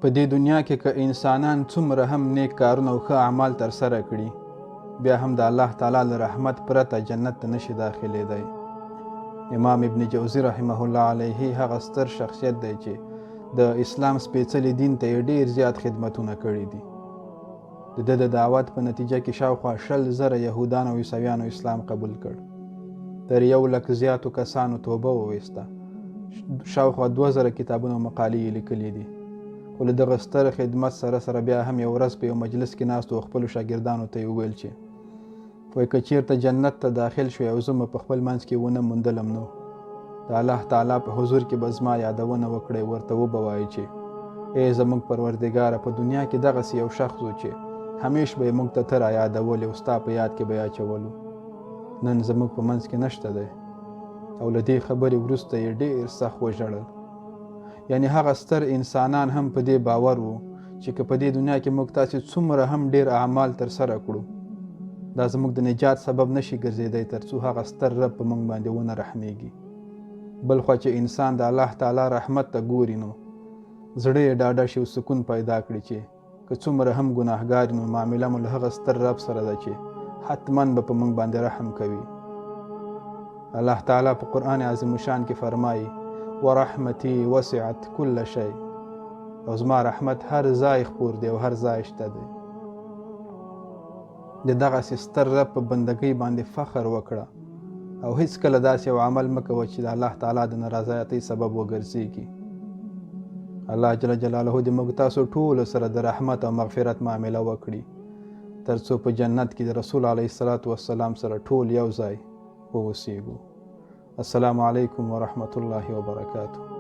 په دې دنیا کې که انسانان څومره هم نیک کارونه او ښه اعمال ترسره کړي، بیا هم د الله تعالی له رحمت پرته جنت ته نشي داخلېدی. امام ابن جوزي رحمه الله علیه هغه ستر شخصیت دی چې د اسلام سپېڅلي دین ته یې ډېر زیات خدمتونه کړي دي. د ده د دعوت په نتیجه کې شاوخوا 100,000 یهودان او عیسویانو اسلام قبول کړ. تر 100,000 زیاتو کسانو توبه وویسته. شاوخوا 2000 کتابونه او مقالې یې لیکلي دي. خو له دغه ستر خدمت سره بیا هم یو ورځ په یو مجلس کې ناست و خپلو شاګردانو ته یې وویل چې که چېرته جنت ته داخل شوی او زه مې په خپل منځ کې ونه موندلم، نو د الله تعالی په حضور کې به زما یادونه وکړئ، ورته وبه وایئ چې ای زموږ پروردګاره، په دنیا کې دغسې یو شخص و چې همیش به یې موږ ته ته رایادولې او ستا په یاد کې به یې اچولو، نن زموږ په منځ کې نشته دی. او له دې خبرې وروسته یې ډېر سخت وژړل. یعنی هغه ستر انسانان هم په دې باور وو چې که په دې دنیا کې موږ تاسې څومره هم ډېر اعمال ترسره کړو، دا زموږ د نجات سبب نشي ګرځېدی تر څو هغه ستر رب په موږ باندې ونه رحمیږي. بل خوا چې انسان د الله تعالی رحمت ته ګوري، نو زړه یې ډاډه شي او سکون پیدا کړي چې که څومره هم ګناهګار نو معامله مو له هغه ستر رب سره ده چې حتما به په موږ باندې رحم کوي. الله تعالی په قرآن عظیم شان کې فرمایي ورحمتي وسعت كل شيء، او زما رحمت هر ځای خپور دی او هر ځای شته دی. د دغسې ستر رب په بندګۍ باندې فخر وکړه او هیڅکله داسې یو عمل مه کوه چې د الله تعالی د نارضایتۍ سبب وګرځېږي. الله جل جلاله دې موږ تاسو ټولو سره د رحمت او مغفرت معامله وکړي تر څو په جنت کې د رسول علیه السلام سره ټول یو ځای واوسیږو. السلام علیکم ورحمت الله وبرکاته.